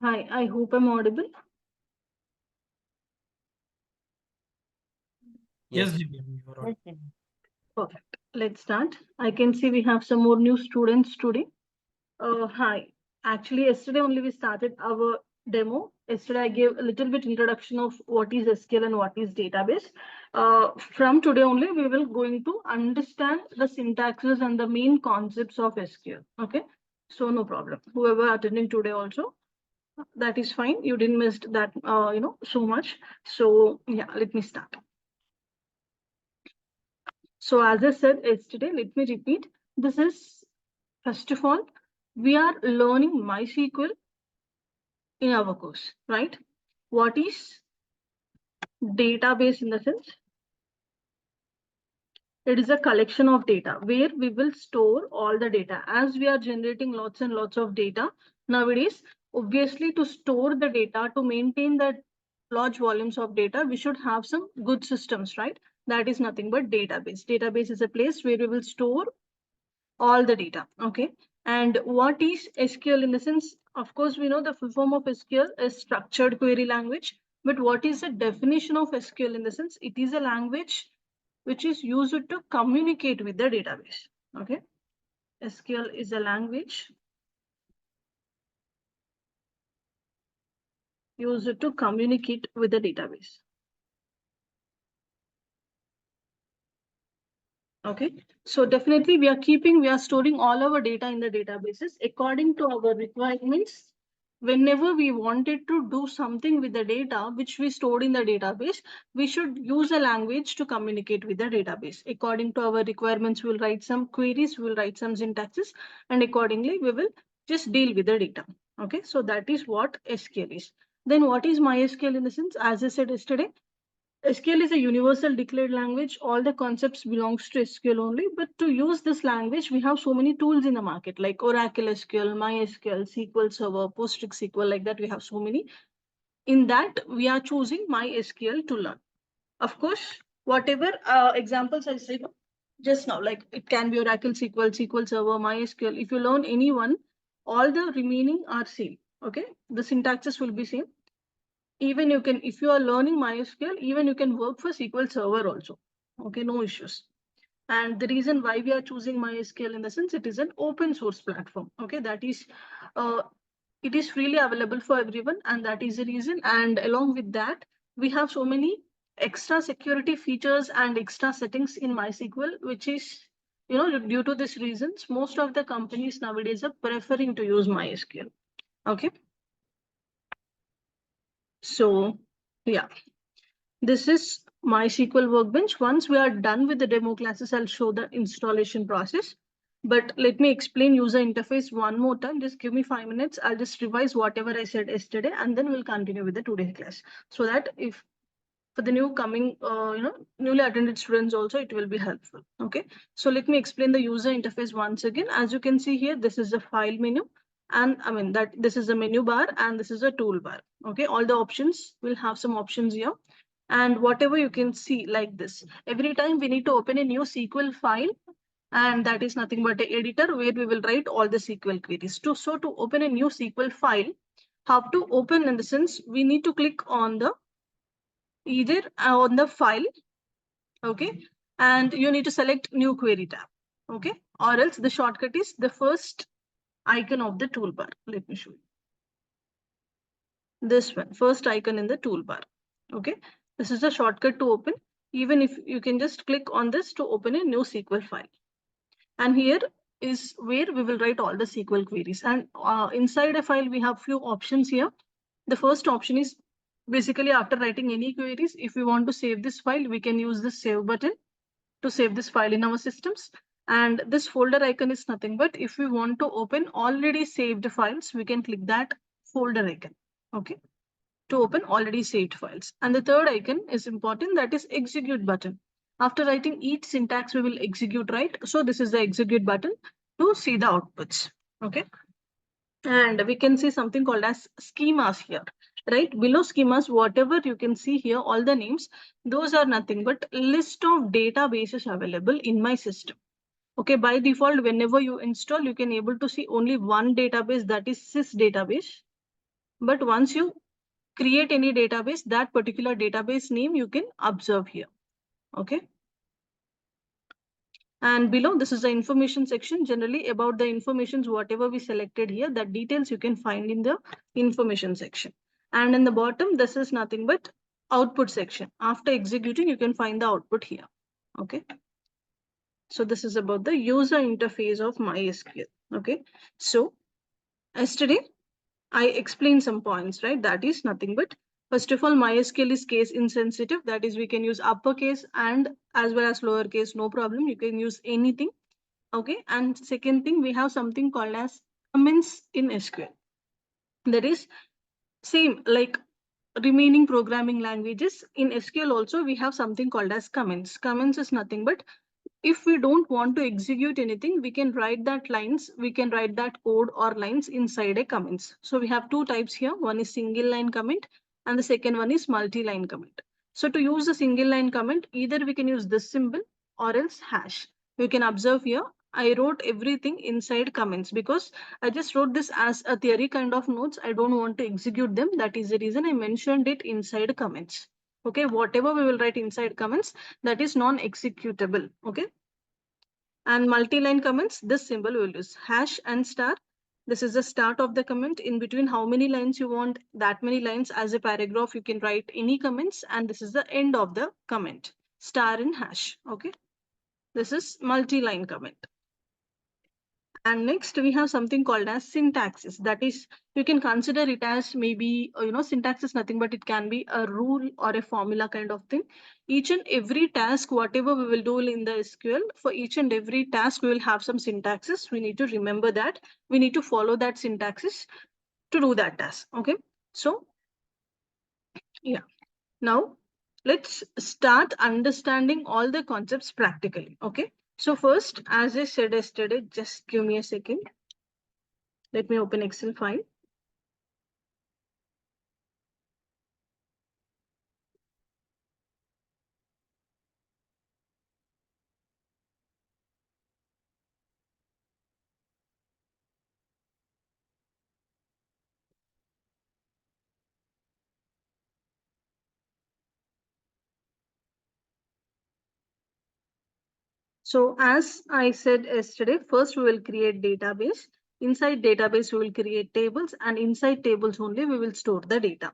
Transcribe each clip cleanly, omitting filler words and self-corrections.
Hi, I hope I'm audible. Yes, Yes. Divya, you are on. Perfect. Let's start. I can see we have some more new students today. Hi. Actually, yesterday only we started our demo. Yesterday I gave a little bit introduction of what is SQL and what is database. From today only we will going to understand the syntaxes and the main concepts of SQL. Okay. So no problem. Whoever attending today also, that is fine. You didn't miss that so much. So yeah, let me start. So as I said yesterday, let me repeat. This is, first of all, we are learning MySQL in our course, right? What is database in the sense? It is a collection of data where we will store all the data. As we are generating lots and lots of data nowadays, obviously to store the data, to maintain that large volumes of data, we should have some good systems, right? That is nothing but database. Database is a place where we will store all the data. Okay. And what is SQL in the sense? Of course, we know the full form of SQL is structured query language. But what is the definition of SQL in the sense? It is a language which is used to communicate with the database. Okay. SQL is a language used to communicate with the database. Okay, so definitely we are storing all our data in the databases according to our requirements. Whenever we wanted to do something with the data which we stored in the database, we should use a language to communicate with the database. According to our requirements, we'll write some queries, we'll write some syntaxes, and accordingly we will just deal with the data. Okay, so that is what SQL is. Then what is MySQL in the sense? As I said yesterday, SQL is a universal declared language. All the concepts belongs to SQL only. But to use this language, we have so many tools in the market like Oracle SQL, MySQL, SQL Server, PostgreSQL, like that. We have so many. In that, we are choosing MySQL to learn. Of course, whatever examples I said just now, like it can be Oracle SQL, SQL Server, MySQL. If you learn any one, all the remaining are same. Okay, the syntaxes will be same. Even you can, if you are learning MySQL, even you can work for SQL Server also. Okay, no issues. And the reason why we are choosing MySQL in the sense it is an open source platform. Okay, that is, it is freely available for everyone, and that is the reason. And along with that, we have so many extra security features and extra settings in MySQL, which is, due to these reasons, most of the companies nowadays are preferring to use MySQL. Okay. So, yeah, this is MySQL Workbench. Once we are done with the demo classes, I'll show the installation process. But let me explain user interface one more time. Just give me 5 minutes. I'll just revise whatever I said yesterday, and then we'll continue with the today's class. So that if for the new coming, newly attended students also, it will be helpful. Okay. So let me explain the user interface once again. As you can see here, this is the file menu. And I mean that this is a menu bar and this is a toolbar. Okay, all the options will have some options here. And whatever you can see like this, every time we need to open a new SQL file, and that is nothing but an editor where we will write all the SQL queries. So to open a new SQL file, how to open in the sense we need to click on the either on the file, okay, and you need to select new query tab, okay, or else the shortcut is the first icon of the toolbar. Let me show you. This one, first icon in the toolbar. Okay, this is a shortcut to open. Even if you can just click on this to open a new SQL file. And here is where we will write all the SQL queries. And inside a file, we have few options here. The first option is basically after writing any queries, if we want to save this file, we can use the save button to save this file in our systems. And this folder icon is nothing but if we want to open already saved files, we can click that folder icon. Okay, to open already saved files. And the third icon is important, that is execute button. After writing each syntax, we will execute, right? So this is the execute button to see the outputs. Okay. And we can see something called as schemas here, right? Below schemas, whatever you can see here, all the names, those are nothing but list of databases available in my system. Okay, by default, whenever you install, you can able to see only one database, that is sys database. But once you create any database, that particular database name you can observe here. Okay. And below, this is the information section. Generally about the informations, whatever we selected here, that details you can find in the information section. And in the bottom, this is nothing but output section. After executing, you can find the output here. Okay. So this is about the user interface of MySQL. Okay. So yesterday, I explained some points, right? That is nothing but, first of all, MySQL is case insensitive. That is, we can use uppercase and as well as lowercase, no problem. You can use anything. Okay. And second thing, we have something called as comments in SQL. That is same like remaining programming languages. In SQL also, we have something called as comments. Comments is nothing but, if we don't want to execute anything, we can write that lines, we can write that code or lines inside a comments. So we have two types here. One is single line comment and the second one is multi-line comment. So to use the single line comment, either we can use this symbol or else hash. You can observe here, I wrote everything inside comments because I just wrote this as a theory kind of notes. I don't want to execute them. That is the reason I mentioned it inside comments. Okay, whatever we will write inside comments, that is non-executable. Okay. And multi-line comments, this symbol will use hash and star. This is the start of the comment. In between how many lines you want, that many lines as a paragraph, you can write any comments. And this is the end of the comment, star and hash. Okay. This is multi-line comment. And next we have something called as syntaxes. That is, you can consider it as maybe, syntax is nothing but it can be a rule or a formula kind of thing. Each and every task, whatever we will do in the SQL, for each and every task, we will have some syntaxes. We need to remember that. We need to follow that syntaxes to do that task. Okay. So, yeah. Now, let's start understanding all the concepts practically. Okay. So first, as I said yesterday, just give me a second. Let me open Excel file. So as I said yesterday, first we will create database. Inside database, we will create tables, and inside tables only we will store the data.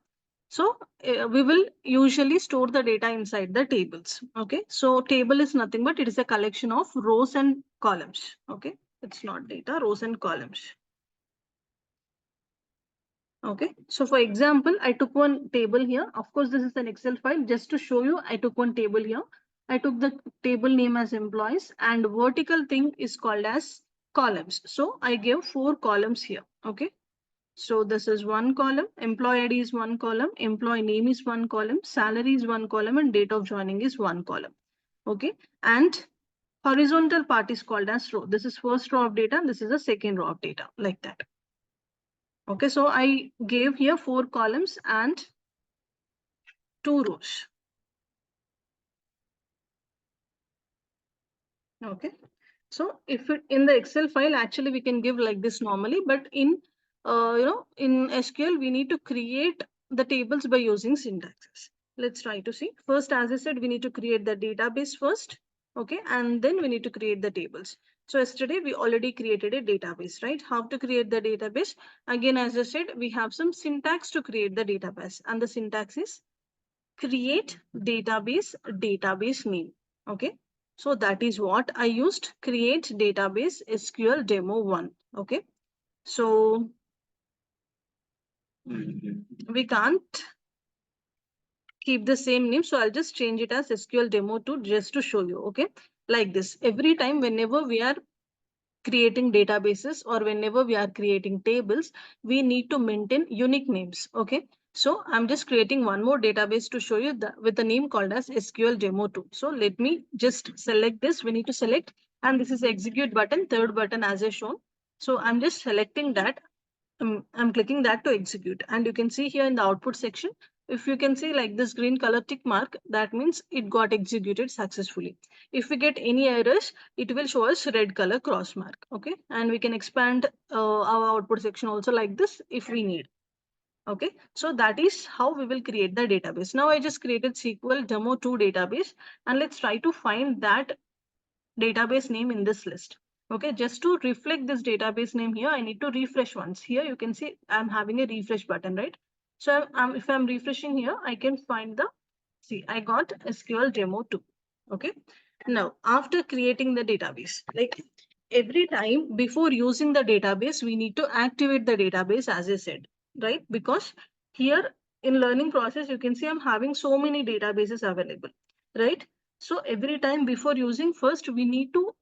So we will usually store the data inside the tables. Okay. So table is nothing but it is a collection of rows and columns. Okay. It's not data, rows and columns. Okay. So for example, I took one table here. Of course, this is an Excel file. Just to show you, I took one table here. I took the table name as employees and vertical thing is called as columns. So I gave 4 columns here. Okay. So this is one column, employee ID is one column, employee name is one column, salary is one column, and date of joining is one column. Okay. And horizontal part is called as row. This is first row of data. And this is the second row of data, like that. Okay. So I gave here 4 columns and 2 rows. Okay. So if it, in the Excel file, actually we can give like this normally, but in in SQL, we need to create the tables by using syntaxes. Let's try to see. First, as I said, we need to create the database first. Okay. And then we need to create the tables. So yesterday we already created a database, right? How to create the database? Again, as I said, we have some syntax to create the database, and the syntax is create database name. Okay. So that is what I used, create database SQL demo 1. Okay. So we can't keep the same name. So I'll just change it as SQL demo 2 just to show you. Okay. Like this, every time whenever we are creating databases or whenever we are creating tables, we need to maintain unique names. Okay. So I'm just creating one more database to show you with the name called as SQL demo 2. So let me just select this. We need to select, and this is execute button, third button as I shown. So I'm just selecting that. I'm clicking that to execute, and you can see here in the output section, if you can see like this green color tick mark, that means it got executed successfully. If we get any errors, it will show us red color cross mark. Okay. And we can expand our output section also like this if we need. Okay, so that is how we will create the database. Now I just created SQL demo2 database, and let's try to find that database name in this list. Okay, just to reflect this database name here, I need to refresh once. Here you can see I'm having a refresh button, right? So if I'm refreshing here, I can find the, see, I got SQL demo2. Okay, now after creating the database, like every time before using the database, we need to activate the database, as I said, right? Because here in learning process, you can see I'm having so many databases available, right? So every time before using, first we need to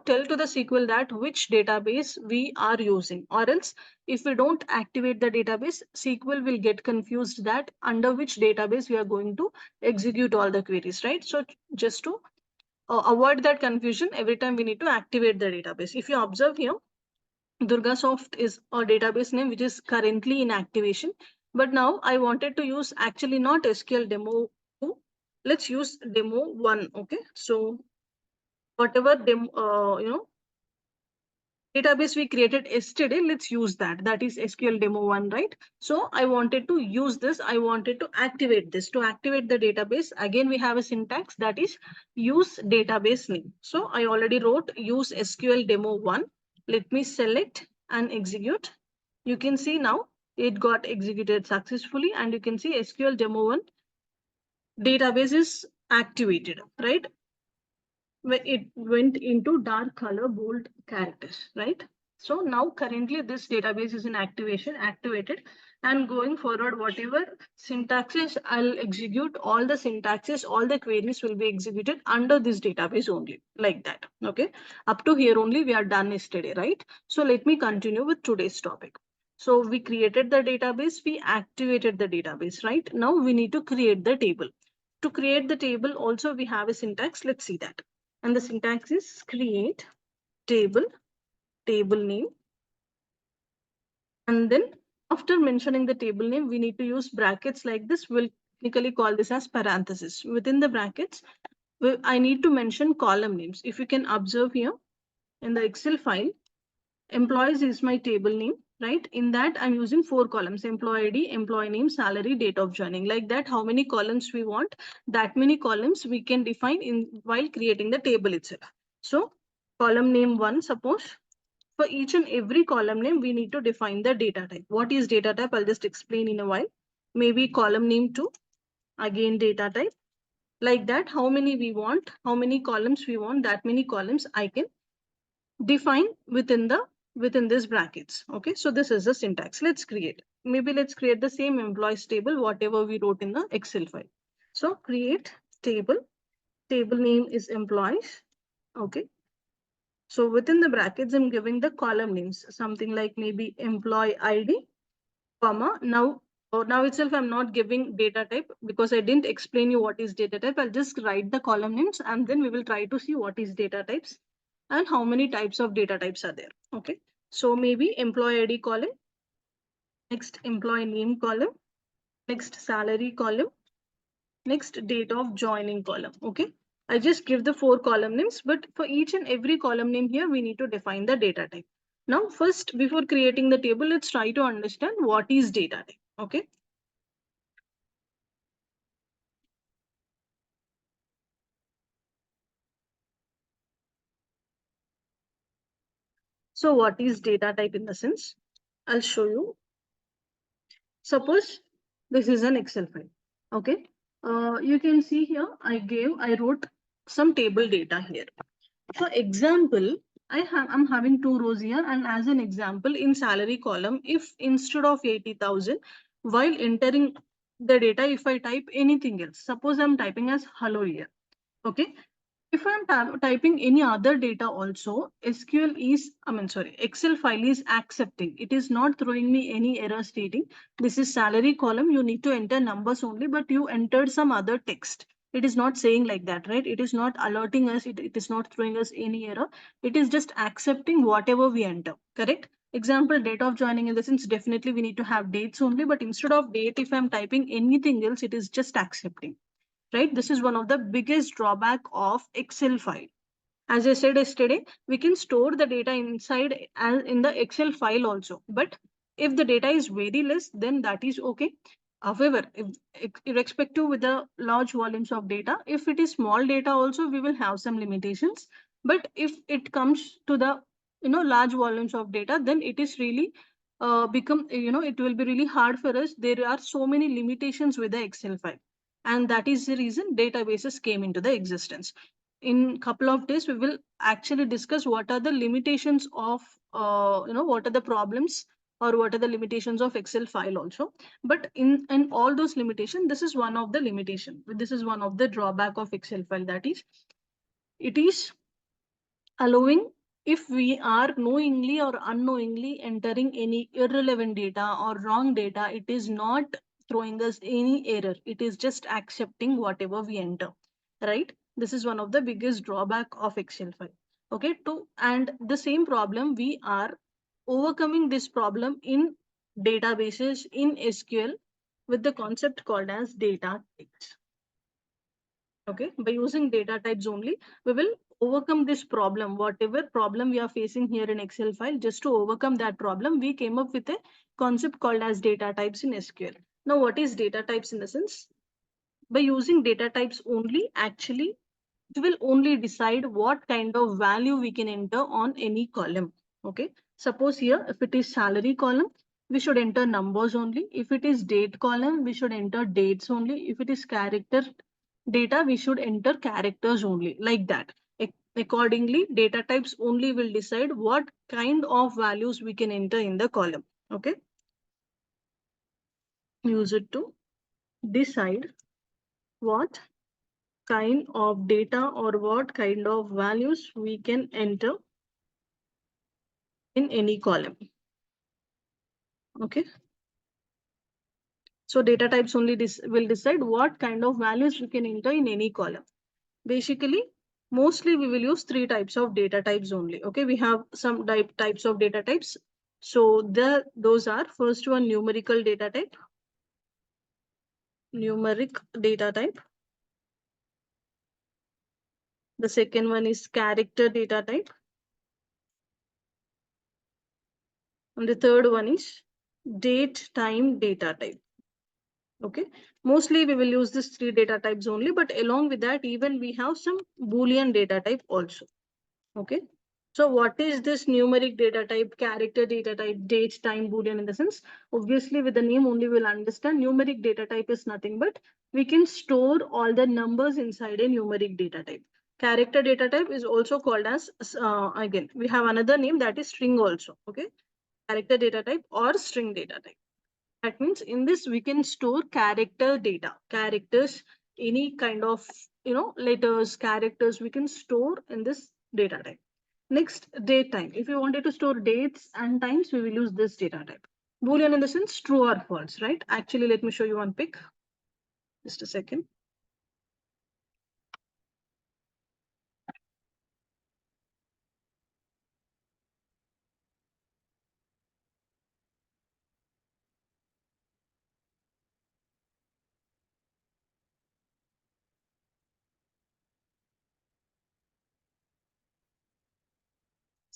tell to the SQL that which database we are using, or else if we don't activate the database, SQL will get confused that under which database we are going to execute all the queries, right? So just to avoid that confusion, every time we need to activate the database. If you observe here, DURGASOFT is a database name which is currently in activation, but now I wanted to use actually not SQL demo 2. Let's use demo 1. Okay, so whatever demo database we created yesterday, let's use that. That is SQL demo 1, right? So I wanted to use this. I wanted to activate this. To activate the database, again, we have a syntax that is use database name. So I already wrote use SQL demo 1. Let me select and execute. You can see now it got executed successfully, and you can see SQL demo 1 database is activated, right? When it went into dark color bold characters, right? So now currently this database is in activated, and going forward, whatever syntaxes I'll execute, all the syntaxes, all the queries will be executed under this database only, like that. Okay, up to here only we are done yesterday, right? So let me continue with today's topic. So we created the database, we activated the database, right? Now we need to create the table. To create the table also we have a syntax. Let's see that. And the syntax is create table, table name. And then after mentioning the table name, we need to use brackets like this. We'll technically call this as parenthesis. Within the brackets, I need to mention column names. If you can observe here in the Excel file, employees is my table name, right? In that I'm using 4 columns: employee ID, employee name, salary, date of joining. Like that, how many columns we want, that many columns we can define in while creating the table itself. So column name 1, suppose. For each and every column name, we need to define the data type. What is data type? I'll just explain in a while. Maybe column name 2, again data type. Like that, how many we want, how many columns we want, that many columns I can define within this brackets. Okay, so this is the syntax. Let's create. Maybe let's create the same employees table, whatever we wrote in the Excel file. So create table. Table name is employees. Okay. So within the brackets, I'm giving the column names, something like maybe employee ID, comma. Now itself, I'm not giving data type because I didn't explain you what is data type. I'll just write the column names, and then we will try to see what is data types and how many types of data types are there. Okay. So maybe employee ID column, next employee name column, next salary column, next date of joining column. Okay. I just give the 4 column names, but for each and every column name here, we need to define the data type. Now, first, before creating the table, let's try to understand what is data type. Okay. So what is data type in the sense? I'll show you. Suppose this is an Excel file. Okay. You can see here, I wrote some table data here. For example, I'm having 2 rows here, and as an example, in salary column, if instead of 80,000, while entering the data, if I type anything else, suppose I'm typing as hello here. Okay. If I'm typing any other data also, Excel file is accepting. It is not throwing me any error stating this is salary column. You need to enter numbers only, but you entered some other text. It is not saying like that, right? It is not alerting us. It is not throwing us any error. It is just accepting whatever we enter, correct? Example, date of joining, in the sense, definitely we need to have dates only, but instead of date, if I'm typing anything else, it is just accepting. Right? This is one of the biggest drawback of Excel file. As I said yesterday, we can store the data inside and in the Excel file also, but If the data is very less, then that is okay. However, if irrespective with the large volumes of data, if it is small data also, we will have some limitations. But if it comes to the large volumes of data, then it is really become it will be really hard for us. There are so many limitations with the Excel file, and that is the reason databases came into the existence. In couple of days, we will actually discuss what are the limitations of what are the problems or what are the limitations of Excel file also. But in all those limitations, this is one of the limitation. This is one of the drawback of Excel file, that is, it is allowing, if we are knowingly or unknowingly entering any irrelevant data or wrong data, it is not throwing us any error. It is just accepting whatever we enter, right? This is one of the biggest drawback of Excel file. Okay, and the same problem we are overcoming this problem in databases in SQL with the concept called as data types. Okay, by using data types only, we will overcome this problem. Whatever problem we are facing here in Excel file, just to overcome that problem, we came up with a concept called as data types in SQL. Now, what is data types in the sense? By using data types only, actually, it will only decide what kind of value we can enter on any column. Okay, suppose here, if it is salary column, we should enter numbers only. If it is date column, we should enter dates only. If it is character data, we should enter characters only, like that. Accordingly, data types only will decide what kind of values we can enter in the column. Okay, use it to decide what kind of data or what kind of values we can enter in any column. Okay, so data types only will decide what kind of values we can enter in any column. Basically, mostly we will use three types of data types only. Okay, we have some types of data types. So those are, first one, numerical data type. Numeric data type. The second one is character data type. And the third one is date time data type. Okay, mostly we will use these three data types only, but along with that, even we have some Boolean data type also. Okay, so what is this numeric data type, character data type, date, time, Boolean in the sense? Obviously, with the name only we'll understand. Numeric data type is nothing but we can store all the numbers inside a numeric data type. Character data type is also called as, again, we have another name, that is string also. Okay, character data type or string data type. That means in this we can store character data, characters, any kind of letters, characters we can store in this data type. Next, date time. If you wanted to store dates and times, we will use this data type. Boolean in the sense true or false, right? Actually, let me show you one pic. Just a second.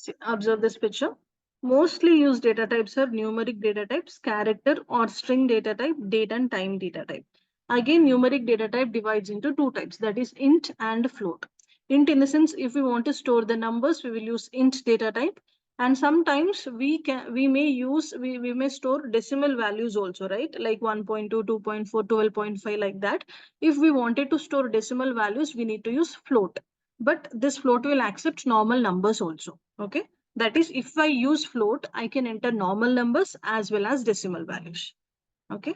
See, observe this picture. Mostly used data types are numeric data types, character or string data type, date and time data type. Again, numeric data type divides into two types, that is int and float. Int in the sense, if we want to store the numbers, we will use int data type. And sometimes we may store decimal values also, right? Like 1.2, 2.4, 12.5, like that. If we wanted to store decimal values, we need to use float. But this float will accept normal numbers also. Okay, that is, if I use float, I can enter normal numbers as well as decimal values. Okay,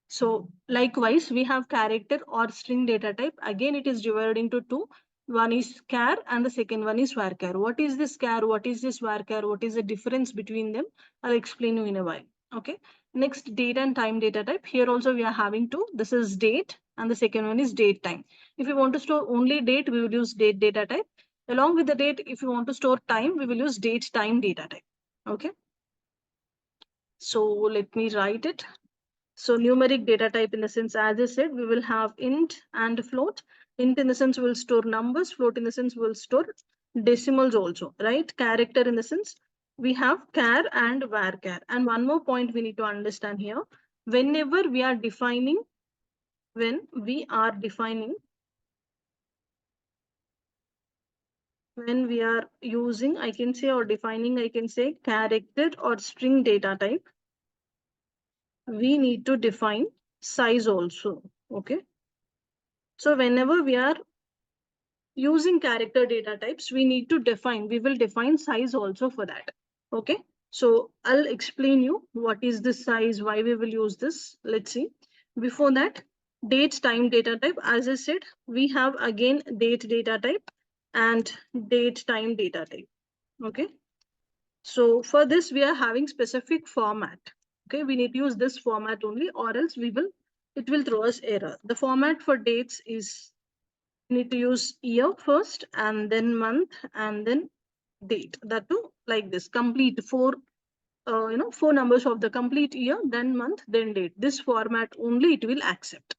so likewise, we have character or string data type. Again, it is divided into two. One is char and the second one is varchar. What is this char? What is this varchar? What is the difference between them? I'll explain you in a while. Okay, next, date and time data type. Here also we are having two. This is date and the second one is date time. If you want to store only date, we will use date data type. Along with the date, if you want to store time, we will use date time data type. Okay, so let me write it. So numeric data type in the sense, as I said, we will have int and float. Int in the sense will store numbers, float in the sense will store decimals also, right? Character in the sense we have char and varchar. And one more point we need to understand here. Whenever we are defining, when we are using, I can say, or defining, I can say, character or string data type, we need to define size also. Okay. So whenever we are using character data types, we will define size also for that. Okay. So I'll explain you what is this size, why we will use this. Let's see. Before that, date time data type. As I said, we have again date data type and date time data type. Okay. So for this, we are having specific format. Okay, we need to use this format only, or else it will throw us error. The format for dates is, we need to use year first, and then month, and then date. That too, like this, complete four numbers of the complete year, then month, then date. This format only it will accept.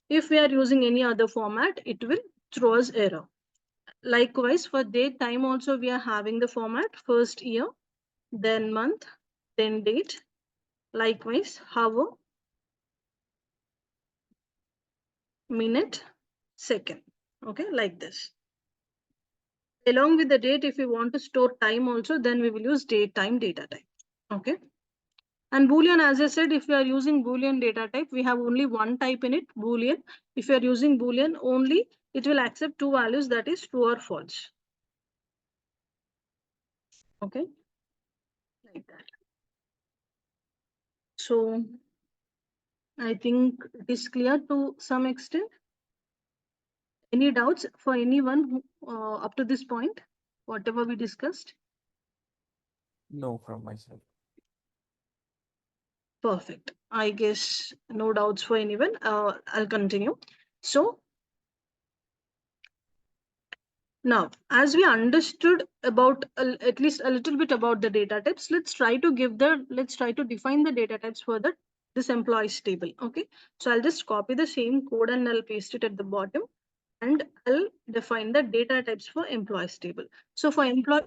If we are using any other format, it will throw us error. Likewise, for date time also, we are having the format first year, then month, then date. Likewise, hour, minute, second. Okay, like this. Along with the date, if we want to store time also, then we will use date time data type. Okay. And Boolean, as I said, if we are using Boolean data type, we have only one type in it, Boolean. If you are using Boolean only, it will accept two values, that is true or false. Okay. Like that. So I think it is clear to some extent. Any doubts for anyone who, up to this point, whatever we discussed? No, from myself. Perfect. I guess no doubts for anyone. I'll continue. So now, as we understood about at least a little bit about the data types, let's try to define the data types for this employees table. Okay. So I'll just copy the same code and I'll paste it at the bottom, and I'll define the data types for employees table. So for employee,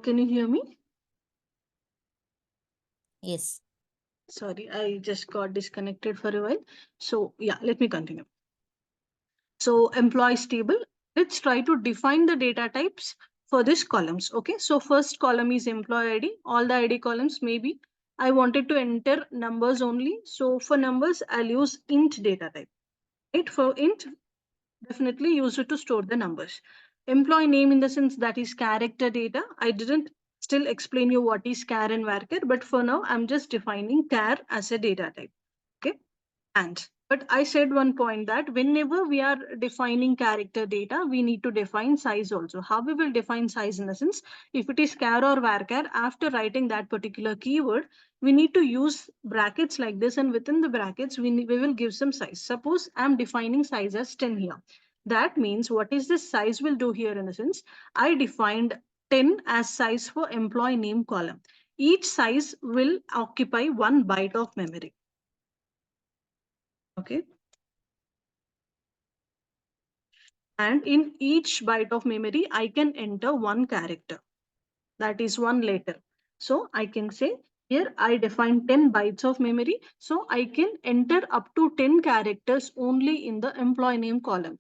can you hear me? Yes. Sorry, I just got disconnected for a while. So yeah, let me continue. So employees table, let's try to define the data types for these columns. Okay, so first column is employee ID. All the ID columns, maybe I wanted to enter numbers only. So for numbers, I'll use int data type. Right, for int, definitely use it to store the numbers. Employee name, in the sense that is character data. I didn't still explain you what is char and varchar, but for now I'm just defining char as a data type. Okay. But I said one point that whenever we are defining character data, we need to define size also. How we will define size, in the sense, if it is char or varchar, after writing that particular keyword, we need to use brackets like this, and within the brackets, we will give some size. Suppose I'm defining size as 10 here. That means what is this size will do here, in the sense, I defined 10 as size for employee name column. Each size will occupy 1 byte of memory. Okay. And in each byte of memory, I can enter one character. That is one letter. So I can say here I define 10 bytes of memory. So I can enter up to 10 characters only in the employee name column.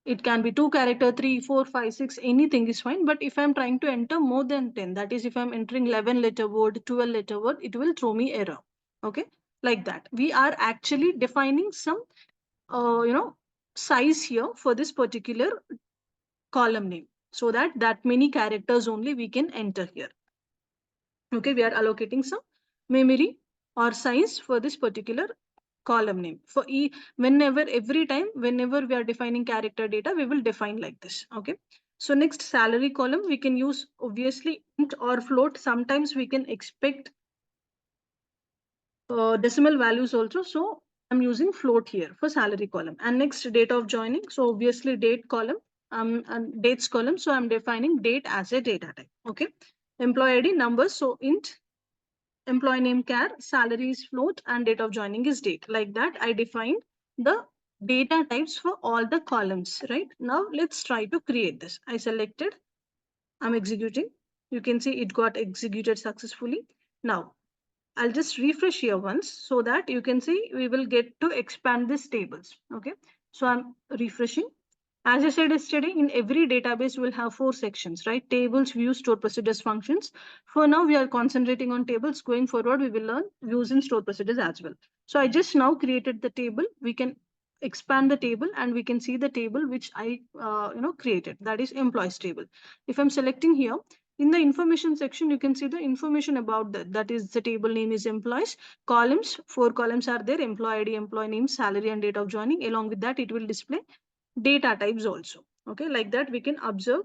It can be 2 character, 3, 4, 5, 6, anything is fine. But if I'm trying to enter more than 10, that is if I'm entering 11 letter word, 12 letter word, it will throw me error. Okay. Like that. We are actually defining some, size here for this particular column name, so that many characters only we can enter here. Okay, we are allocating some memory or size for this particular column name. For every time, whenever we are defining character data, we will define like this. Okay. So next, salary column, we can use obviously int or float. Sometimes we can expect decimal values also. So I'm using float here for salary column. And next, date of joining. So obviously date column, and dates column. So I'm defining date as a data type. Okay. Employee ID numbers. So int, employee name char, salary is float, and date of joining is date. Like that, I defined the data types for all the columns, right? Now let's try to create this. I selected, I'm executing. You can see it got executed successfully. Now I'll just refresh here once so that you can see we will get to expand these tables. Okay. So I'm refreshing. As I said yesterday, in every database, we'll have 4 sections, right? Tables, views, stored procedures, functions. For now, we are concentrating on tables. Going forward, we will learn views and stored procedures as well. So I just now created the table. We can expand the table and we can see the table which I created. That is employees table. If I'm selecting here, in the information section, you can see the information about that. That is the table name is employees. Columns, 4 columns are there: employee ID, employee name, salary, and date of joining. Along with that, it will display data types also. Okay, like that we can observe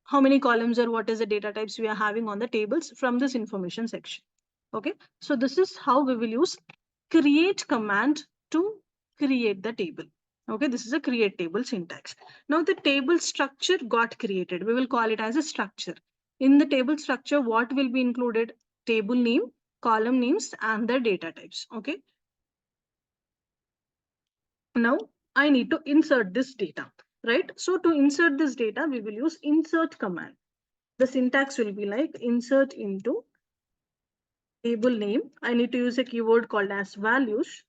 how many columns or what is the data types we are having on the tables from this information section. Okay, so this is how we will use create command to create the table. Okay, this is a create table syntax. Now the table structure got created. We will call it as a structure. In the table structure, what will be included? Table name, column names, and the data types. Okay, now I need to insert this data, right? So to insert this data, we will use insert command. The syntax will be like insert into table name. I need to use a keyword called as values.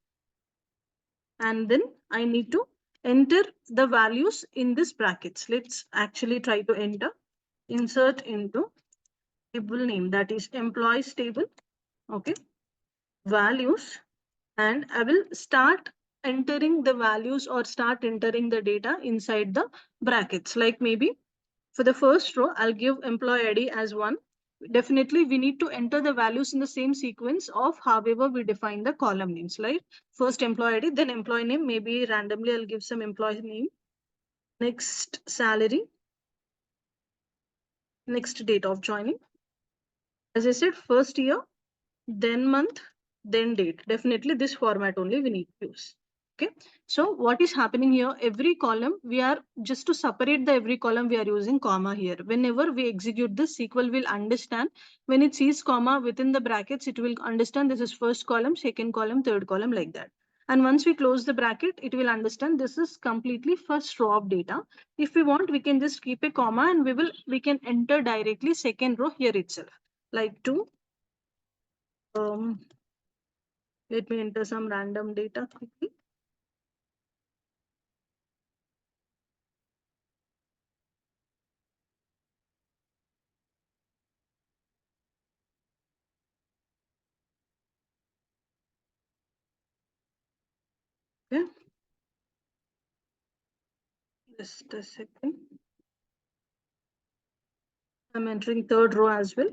And then I need to enter the values in this brackets. Let's actually try to enter insert into table name, that is employees table. Okay, values, and I will start entering the values or start entering the data inside the brackets. Like maybe for the first row, I'll give employee ID as 1. Definitely, we need to enter the values in the same sequence of however we define the column names, right? First employee ID, then employee name. Maybe randomly I'll give some employee name. Next salary. Next date of joining. As I said, first year, then month, then date. Definitely this format only we need to use. Okay, so what is happening here? Every column, we are just to separate the every column, we are using comma here. Whenever we execute this, SQL will understand when it sees comma within the brackets, it will understand this is first column, second column, third column, like that. And once we close the bracket, it will understand this is completely first row of data. If we want, we can just keep a comma and we can enter directly second row here itself, like to let me enter some random data quickly. Okay, just a second. I'm entering third row as well.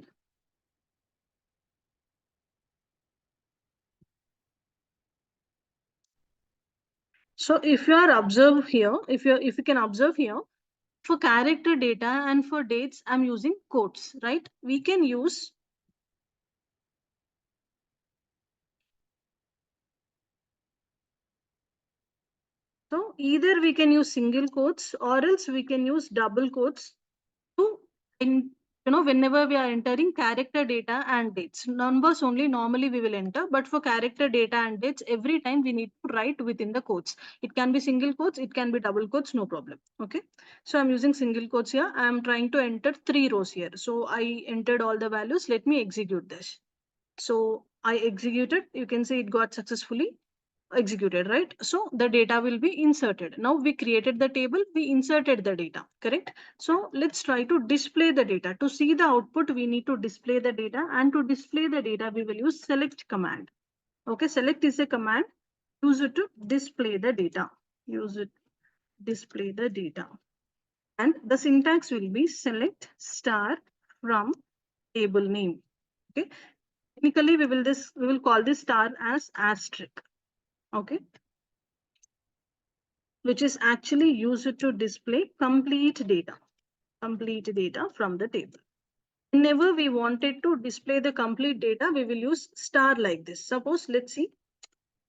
So if you are observe here, if you can observe here, for character data and for dates, I'm using quotes, right? We can use so either we can use single quotes or else we can use double quotes to whenever we are entering character data and dates. Numbers only normally we will enter, but for character data and dates, every time we need to write within the quotes. It can be single quotes, it can be double quotes, no problem. Okay, so I'm using single quotes here. I'm trying to enter 3 rows here. So I entered all the values. Let me execute this. So I executed, you can see it got successfully executed, right? So the data will be inserted. Now we created the table, we inserted the data, correct? So let's try to display the data. To see the output, we need to display the data, and to display the data, we will use select command. Okay, select is a command. Use it to display the data. Use it, display the data. And the syntax will be select star from table name. Okay, Technically, we will call this star as asterisk. Okay, which is actually used to display complete data from the table. Whenever we wanted to display the complete data, we will use star like this. Suppose, let's see,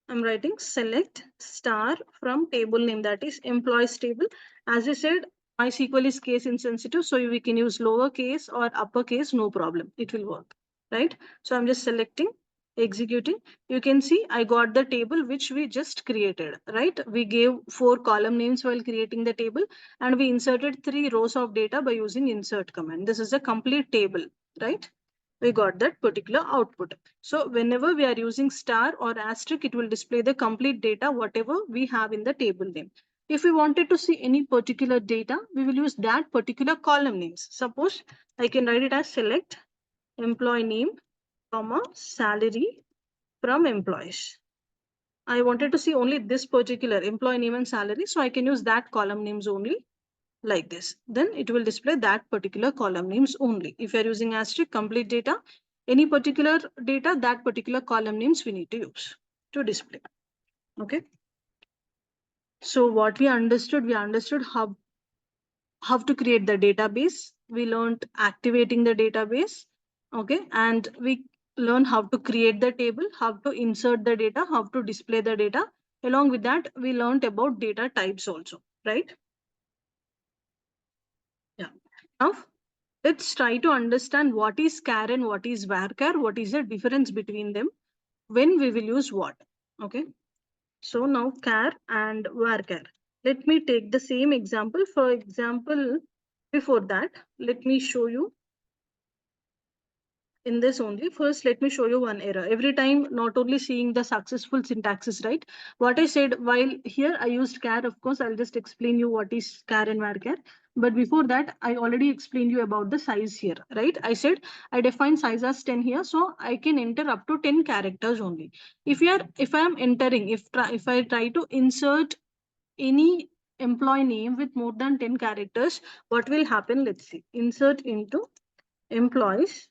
I'm writing select star from table name, that is employees table. As I said, MySQL is case insensitive, so we can use lowercase or uppercase, no problem. It will work, right? So I'm just selecting, executing. You can see I got the table which we just created, right? We gave 4 column names while creating the table, and we inserted 3 rows of data by using insert command. This is a complete table, right? We got that particular output. So whenever we are using star or asterisk, it will display the complete data, whatever we have in the table name. If we wanted to see any particular data, we will use that particular column names. Suppose I can write it as select employee name, comma, salary from employees. I wanted to see only this particular employee name and salary, so I can use that column names only like this. Then it will display that particular column names only. If you're using asterisk, complete data, any particular data, that particular column names we need to use to display. Okay. So what we understood how to create the database. We learned activating the database. Okay. And we learn how to create the table, how to insert the data, how to display the data. Along with that, we learned about data types also, right? Yeah. Now, let's try to understand what is char and what is varchar, what is the difference between them, when we will use what. Okay. So now char and varchar. Let me take the same example. For example, before that, let me show you in this only. First, let me show you one error. Every time, not only seeing the successful syntaxes, right? What I said, while here I used char, of course, I'll just explain you what is char and varchar. But before that, I already explained you about the size here, right? I said I define size as 10 here, so I can enter up to 10 characters only. If I am entering, if I try to insert any employee name with more than 10 characters, what will happen? Let's see. Insert into employees.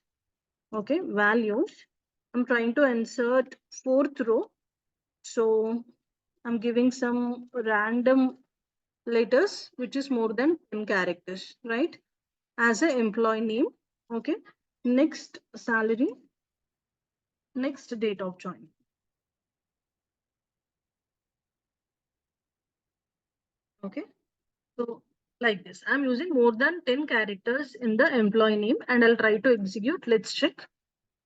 Okay, values. I'm trying to insert 4th row. So I'm giving some random letters, which is more than 10 characters, right? As an employee name. Okay. Next salary. Next date of joining. Okay. So like this, I'm using more than 10 characters in the employee name and I'll try to execute. Let's check.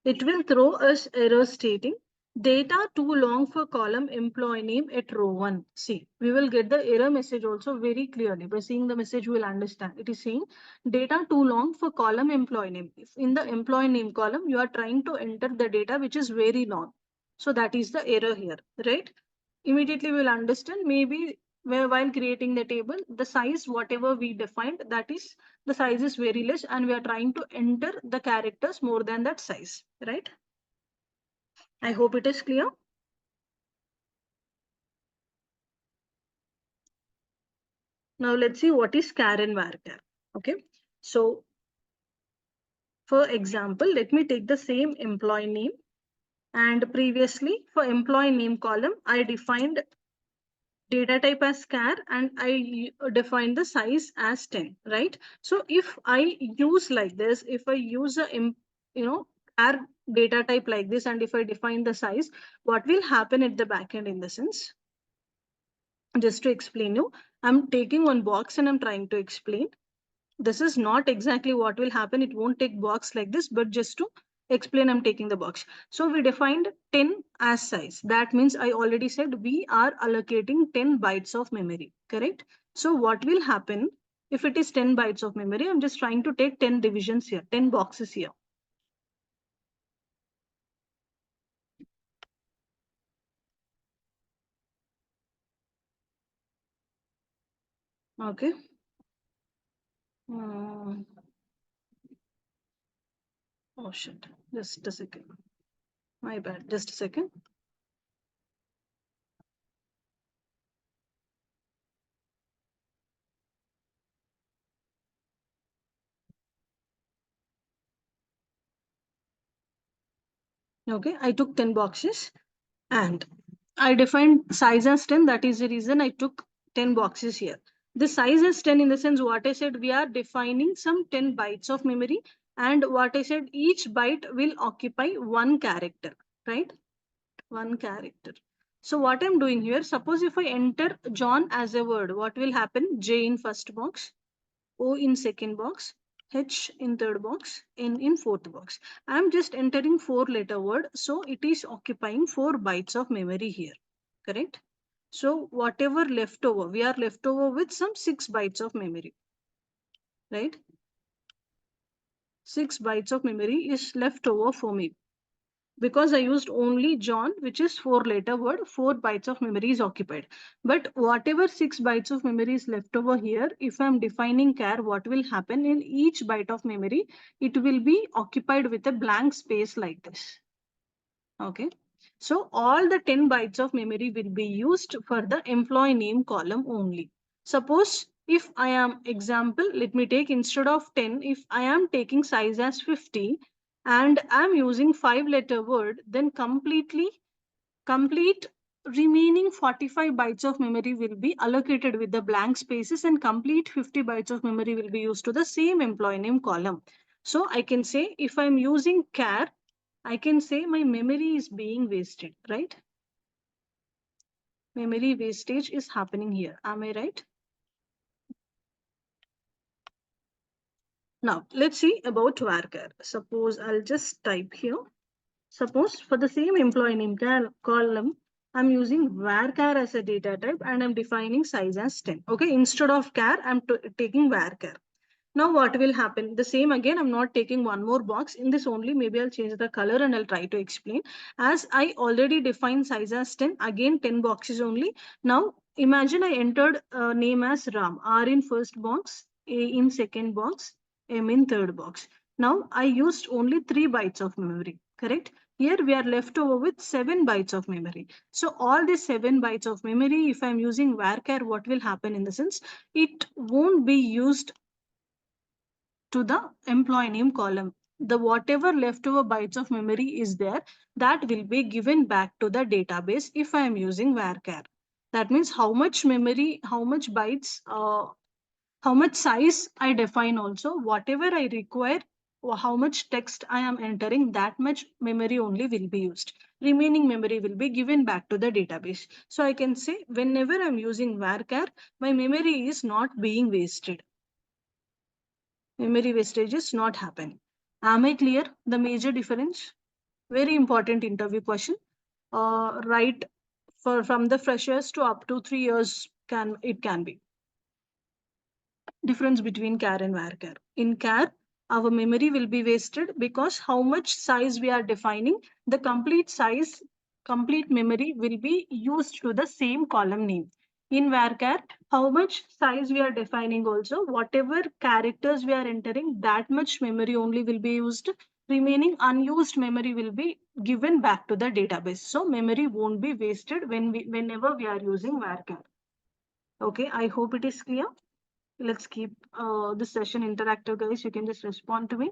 It will throw us error stating data too long for column employee name at row 1. See, we will get the error message also very clearly. By seeing the message, we will understand. It is saying data too long for column employee name. If in the employee name column, you are trying to enter the data which is very long. So that is the error here, right? Immediately we will understand, maybe while creating the table, the size, whatever we defined, that is, the size is very less and we are trying to enter the characters more than that size, right? I hope it is clear. Now let's see what is char and varchar. Okay. So for example, let me take the same employee name, and previously for employee name column, I defined data type as char and I define the size as 10, right? So if I use like this, if I use a, char data type like this, and if I define the size, what will happen at the backend in the sense? Just to explain you, I'm taking one box and I'm trying to explain. This is not exactly what will happen. It won't take box like this, but just to explain, I'm taking the box. So we defined 10 as size. That means I already said we are allocating 10 bytes of memory, correct? So what will happen if it is 10 bytes of memory? I'm just trying to take 10 divisions here, 10 boxes here. Okay. Oh shit, just a second. My bad, just a second. Okay, I took 10 boxes and I defined size as 10. That is the reason I took 10 boxes here. The size is 10 in the sense what I said, we are defining some 10 bytes of memory, and what I said, each byte will occupy one character, right? One character. So what I'm doing here, suppose if I enter John as a word, what will happen? J in first box, O in second box, H in third box, N in fourth box. I'm just entering 4-letter word, so it is occupying 4 bytes of memory here, correct? So whatever left over, we are left over with some 6 bytes of memory, right? 6 bytes of memory is left over for me. Because I used only John, which is 4-letter word, 4 bytes of memory is occupied. But whatever 6 bytes of memory is left over here, if I'm defining char, what will happen in each byte of memory? It will be occupied with a blank space like this. Okay. So all the 10 bytes of memory will be used for the employee name column only. Suppose if I am, example, let me take instead of 10, if I am taking size as 50 and I'm using 5-letter word, then complete remaining 45 bytes of memory will be allocated with the blank spaces, and complete 50 bytes of memory will be used to the same employee name column. So I can say if I'm using char, I can say my memory is being wasted, right? Memory wastage is happening here. Am I right? Now, let's see about varchar. Suppose I'll just type here. Suppose for the same employee name column, I'm using varchar as a data type and I'm defining size as 10. Okay, instead of char, I'm taking varchar. Now what will happen? The same again, I'm not taking one more box. In this only, maybe I'll change the color and I'll try to explain. As I already defined size as 10, again 10 boxes only. Now imagine I entered name as Ram, R in first box, A in second box, M in third box. Now I used only 3 bytes of memory, correct? Here we are left over with 7 bytes of memory. So all these 7 bytes of memory, if I'm using varchar, what will happen in the sense? It won't be used to the employee name column. The whatever leftover bytes of memory is there, that will be given back to the database if I am using varchar. That means how much memory, how much bytes, how much size I define also, whatever I require, or how much text I am entering, that much memory only will be used. Remaining memory will be given back to the database. So I can say whenever I'm using varchar, my memory is not being wasted. Memory wastage is not happening. Am I clear? The major difference? Very important interview question. Right, for from the freshers to up to 3 years can be. Difference between char and varchar. In char, our memory will be wasted because how much size we are defining, the complete size, complete memory will be used to the same column name. In varchar, how much size we are defining also, whatever characters we are entering, that much memory only will be used. Remaining unused memory will be given back to the database. So memory won't be wasted whenever we are using varchar. Okay, I hope it is clear. Let's keep this session interactive, guys. You can just respond to me.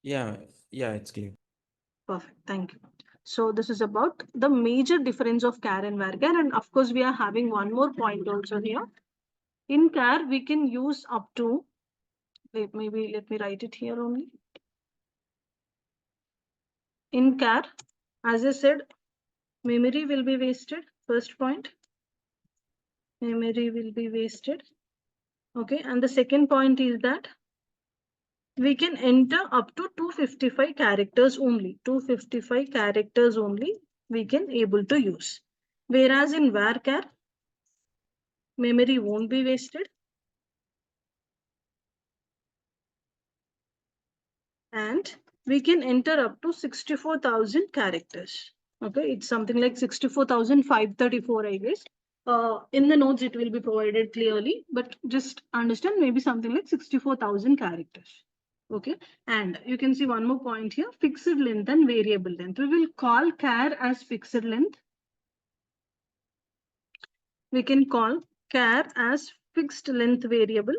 Yeah, it's clear. Perfect. Thank you. So this is about the major difference of char and varchar. And of course, we are having one more point also here. In char, we can use up to, maybe let me write it here only. In char, as I said, memory will be wasted. First point, memory will be wasted. Okay. And the second point is that we can enter up to 255 characters only. 255 characters only we can able to use. Whereas in varchar, memory won't be wasted. And we can enter up to 64,000 characters. Okay, it's something like 64,534, I guess. In the notes, it will be provided clearly, but just understand maybe something like 64,000 characters. Okay, and you can see one more point here, fixed length and variable length. We will call char as fixed length. We can call char as fixed length variable.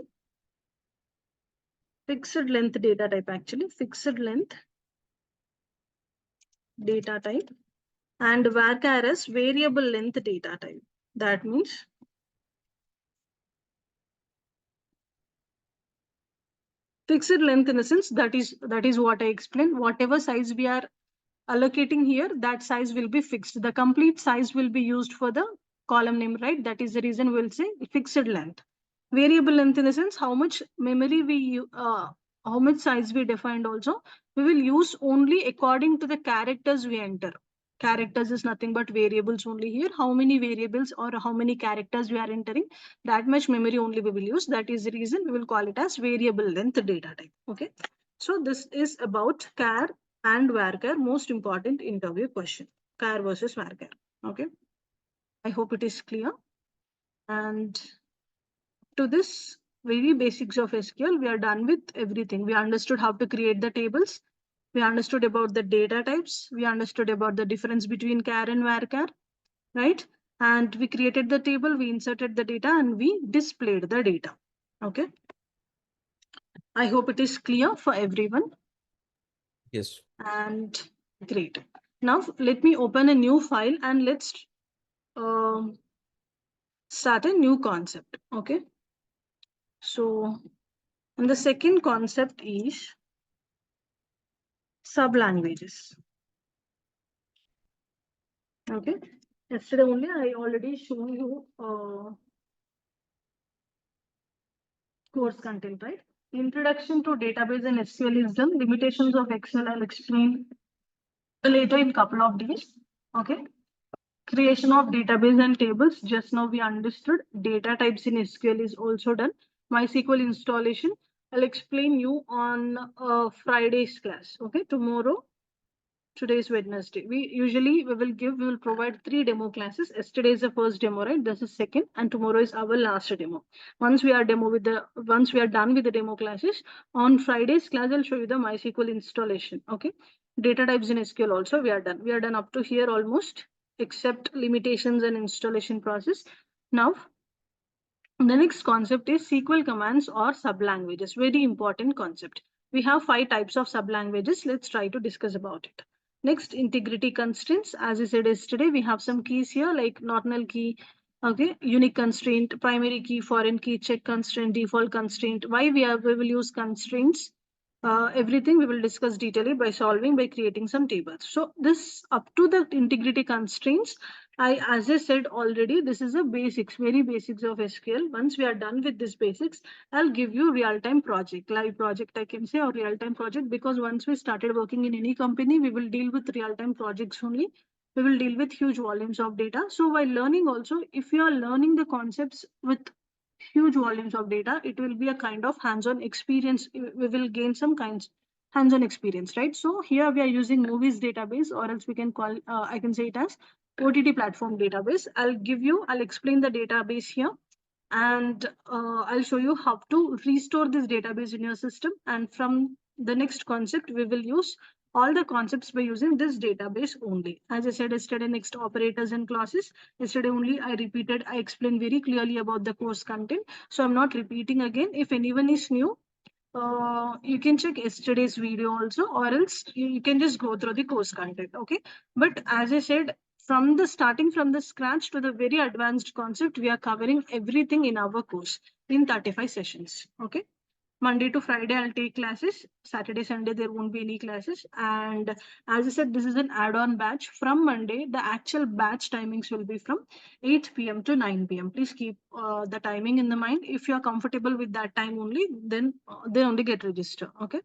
Fixed length data type actually, fixed length data type, and varchar as variable length data type. That means fixed length in the sense that is what I explained. Whatever size we are allocating here, that size will be fixed. The complete size will be used for the column name, right? That is the reason we'll say fixed length. Variable length in the sense how much memory how much size we defined also. We will use only according to the characters we enter. Characters is nothing but variables only here. How many variables or how many characters we are entering, that much memory only we will use. That is the reason we will call it as variable length data type. Okay. So this is about char and varchar, most important interview question. Char versus varchar. Okay. I hope it is clear. And to this very basics of SQL, we are done with everything. We understood how to create the tables. We understood about the data types. We understood about the difference between char and varchar, right? And we created the table, we inserted the data, and we displayed the data. Okay. I hope it is clear for everyone. Yes. And great. Now let me open a new file and let's start a new concept. Okay. So, and the second concept is sub-languages. Okay. Yesterday only I already shown you course content, right? Introduction to database and SQL is done. Limitations of Excel I'll explain later in couple of days. Okay. Creation of database and tables. Just now we understood data types in SQL is also done. MySQL installation I'll explain you on Friday's class. Okay. Tomorrow. Today is Wednesday. We will provide 3 demo classes. Yesterday is the first demo, right? This is second, and tomorrow is our last demo. Once we are done with the demo classes, on Friday's class, I'll show you the MySQL installation. Okay. Data types in SQL also we are done. We are done up to here almost, except limitations and installation process. Now, the next concept is SQL commands or sublanguages. Very important concept. We have 5 types of sublanguages. Let's try to discuss about it. Next, integrity constraints. As I said yesterday, we have some keys here like not null key, okay, unique constraint, primary key, foreign key, check constraint, default constraint. Why we will use constraints? Everything we will discuss detailedly by creating some tables. So this up to the integrity constraints, as I said already, this is a basics, very basics of SQL. Once we are done with this basics, I'll give you real-time project, live project I can say, or real-time project, because once we started working in any company, we will deal with real-time projects only. We will deal with huge volumes of data. So while learning also, if you are learning the concepts with huge volumes of data, it will be a kind of hands-on experience. We will gain some kinds hands-on experience, right? So here we are using movies database, or else we can call, I can say it as OTT platform database. I'll explain the database here, and I'll show you how to restore this database in your system. And from the next concept, we will use all the concepts by using this database only. As I said yesterday, next operators and clauses. Yesterday only I explained very clearly about the course content. So I'm not repeating again. If anyone is new, you can check yesterday's video also, or else you can just go through the course content. Okay. But as I said, starting from the scratch to the very advanced concept, we are covering everything in our course in 35 sessions. Okay. Monday to Friday, I'll take classes. Saturday, Sunday, there won't be any classes. And as I said, this is an add-on batch. From Monday, the actual batch timings will be from 8 p.m. to 9 p.m. Please keep the timing in the mind. If you are comfortable with that time only, then they only get registered. Okay.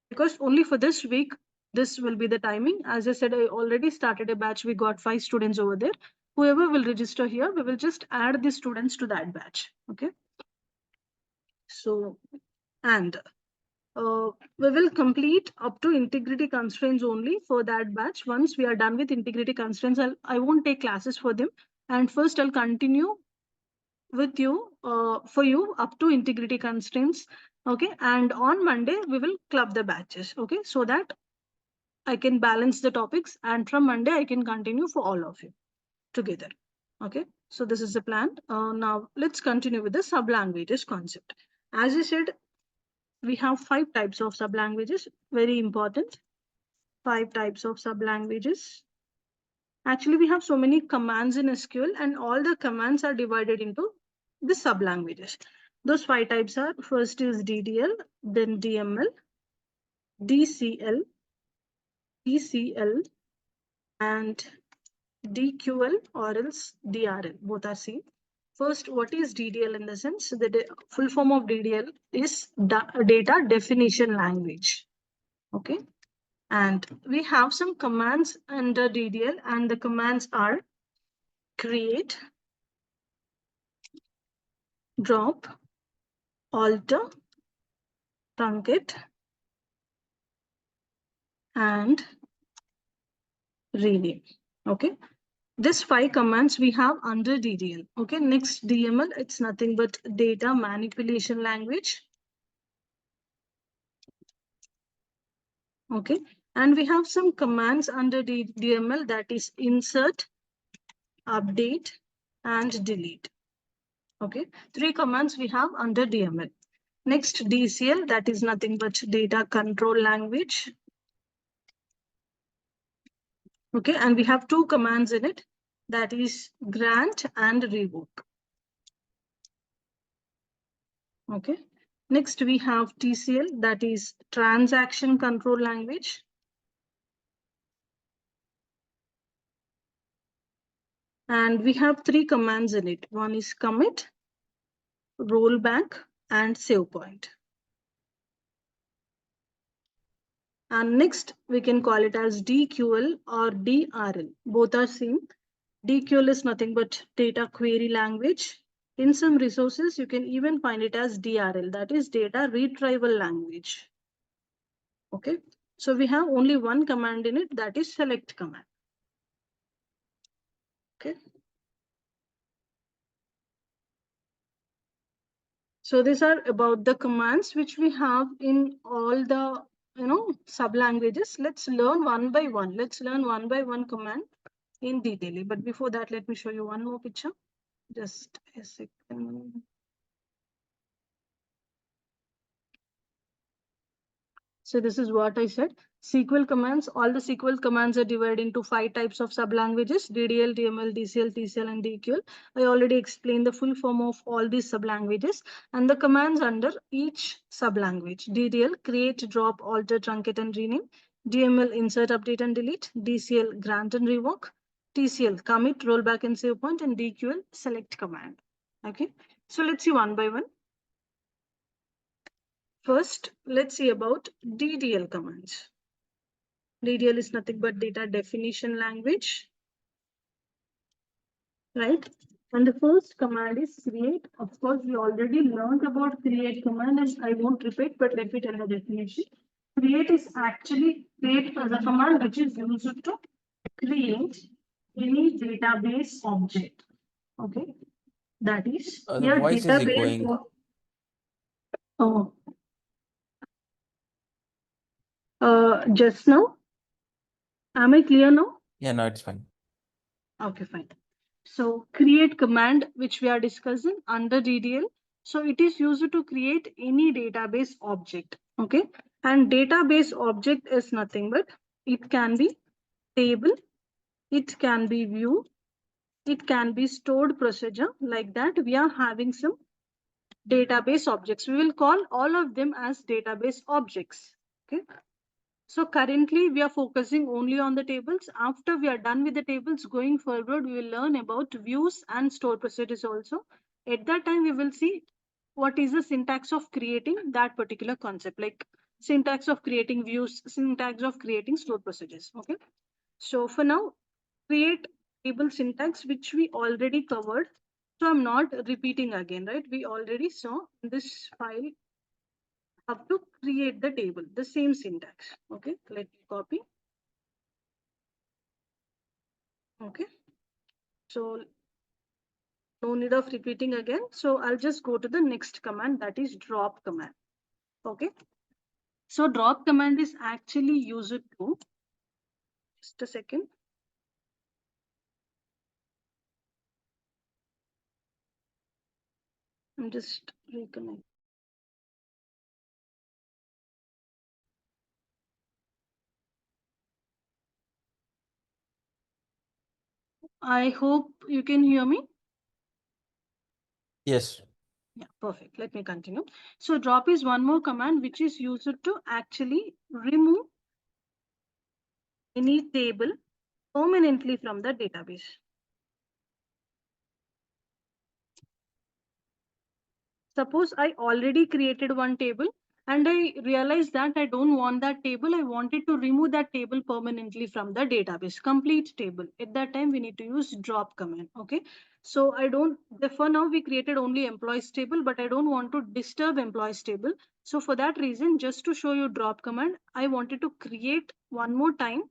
Because only for this week, this will be the timing. As I said, I already started a batch. We got 5 students over there. Whoever will register here, we will just add the students to that batch. Okay. So, and we will complete up to integrity constraints only for that batch. Once we are done with integrity constraints, I won't take classes for them. And first I'll continue with you for you up to integrity constraints. Okay. And on Monday, we will club the batches. Okay. So that I can balance the topics. And from Monday, I can continue for all of you together. Okay. So this is the plan. Now let's continue with the sublanguages concept. As I said, we have 5 types of sublanguages, very important. 5 types of sublanguages. Actually, we have so many commands in SQL, and all the commands are divided into the sublanguages. Those 5 types are, first is DDL, then DML, DCL, DCL, and DQL or else DRL. Both are same. First, what is DDL in the sense? The full form of DDL is data definition language. Okay. And we have some commands under DDL, and the commands are create, drop, alter, truncate, and rename. Okay. This 5 commands we have under DDL. Okay. Next, DML, it's nothing but data manipulation language. Okay. And we have some commands under DML, that is insert, update, and delete. Okay. 3 commands we have under DML. Next, DCL, that is nothing but data control language. Okay. And we have 2 commands in it, that is grant and revoke. Okay. Next, we have TCL, that is transaction control language. And we have 3 commands in it. One is commit, rollback, and save point. And next, we can call it as DQL or DRL. Both are same. DQL is nothing but data query language. In some resources, you can even find it as DRL, that is data retrieval language. Okay. So we have only one command in it, that is select command. Okay. So these are about the commands which we have in all the sub languages. Let's learn one by one. Let's learn one by one command in detail. But before that, let me show you one more picture. Just a second. So this is what I said. SQL commands, all the SQL commands are divided into 5 types of sublanguages: DDL, DML, DCL, TCL, and DQL. I already explained the full form of all these sublanguages and the commands under each sublanguage. DDL, create, drop, alter, truncate, and rename. DML, insert, update, and delete. DCL, grant and revoke. TCL, commit, rollback, and save point. And DQL, select command. Okay, so let's see one by one. First, let's see about DDL commands. DDL is nothing but data definition language, right? And the first command is create. Of course, we already learned about create command, and I won't repeat, but let me tell the definition. Create is actually create as a command which is used to create any database object. Okay, that is The your voice is echoing. database. Oh, just now. Am I clear now? Yeah, no, it's fine. Okay, fine. So create command, which we are discussing under DDL. So it is used to create any database object. Okay. And database object is nothing but it can be table, it can be view, it can be stored procedure. Like that, we are having some database objects. We will call all of them as database objects. Okay. So currently we are focusing only on the tables. After we are done with the tables, going forward, we will learn about views and store procedures also. At that time, we will see what is the syntax of creating that particular concept, like syntax of creating views, syntax of creating store procedures. Okay. So for now, create table syntax, which we already covered. So I'm not repeating again, right? We already saw this file have to create the table, the same syntax. Okay, let me copy. Okay, so no need of repeating again. So I'll just go to the next command, that is drop command. Okay, so drop command is actually used to, just a second. I'm just reconnecting. I hope you can hear me. Yes. Yeah, perfect. Let me continue. So drop is one more command which is used to actually remove any table permanently from the database. Suppose I already created one table and I realized that I don't want that table. I wanted to remove that table permanently from the database, complete table. At that time, we need to use drop command. Okay. So I don't, for now, we created only employees table, but I don't want to disturb employees table. So for that reason, just to show you drop command, I wanted to create one more time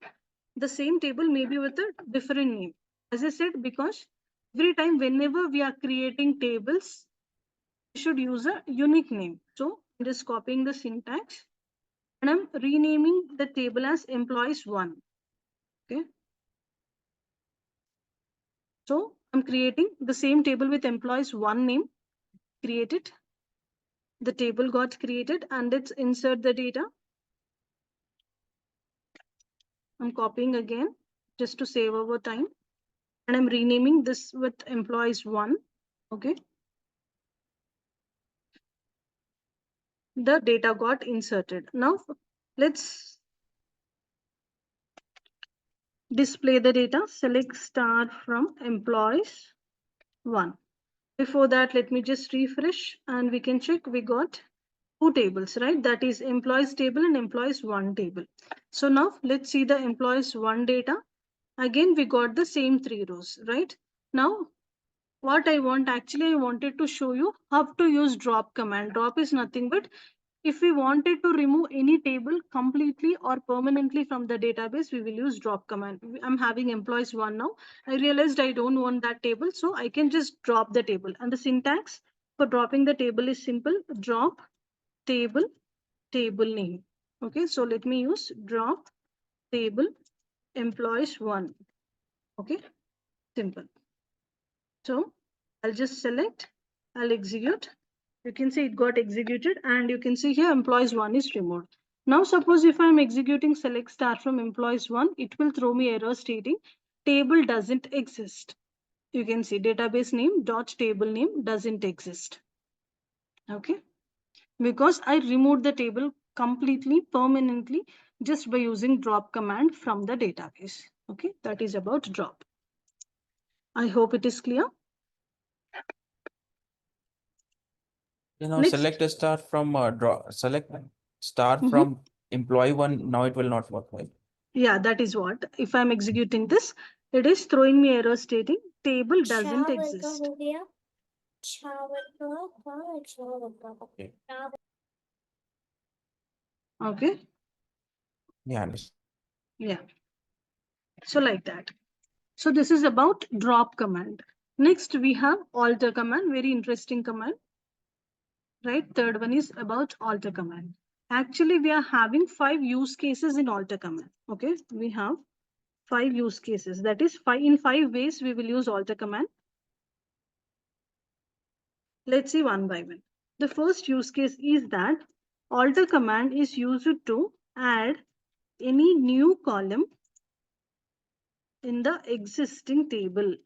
the same table, maybe with a different name. As I said, because every time whenever we are creating tables, should use a unique name. So I'm just copying the syntax and I'm renaming the table as employees one. Okay. So I'm creating the same table with employees one name. Create it. The table got created and let's insert the data. I'm copying again just to save our time. And I'm renaming this with employees one. Okay. The data got inserted. Now let's display the data. Select star from employees one. Before that, let me just refresh and we can check we got two tables, right? That is employees table and employees one table. So now let's see the employees one data. Again, we got the same three rows, right? Now, what I want, actually, I wanted to show you how to use drop command. Drop is nothing but if we wanted to remove any table completely or permanently from the database, we will use drop command. I'm having employees one now. I realized I don't want that table, so I can just drop the table. And the syntax for dropping the table is simple: drop table, table name. Okay, so let me use drop table employees one. Okay, simple. So I'll just select, I'll execute. You can see it got executed and you can see here employees one is removed. Now suppose if I'm executing select star from employees one, it will throw me error stating table doesn't exist. You can see database name dot table name doesn't exist. Okay, because I removed the table completely permanently just by using drop command from the database. Okay, that is about drop. I hope it is clear. Next. Select a star from select star Mhm. from employee one. Now it will not work, right? Yeah, that is what. If I'm executing this, it is throwing me error stating table doesn't exist. Okay. Okay. Yeah. Understand. Yeah. So like that. So this is about drop command. Next, we have alter command, very interesting command. Right. Third one is about alter command. Actually, we are having 5 use cases in alter command. Okay. We have 5 use cases. That is in 5 ways we will use alter command. Let's see one by one. The first use case is that alter command is used to add any new column in the existing table.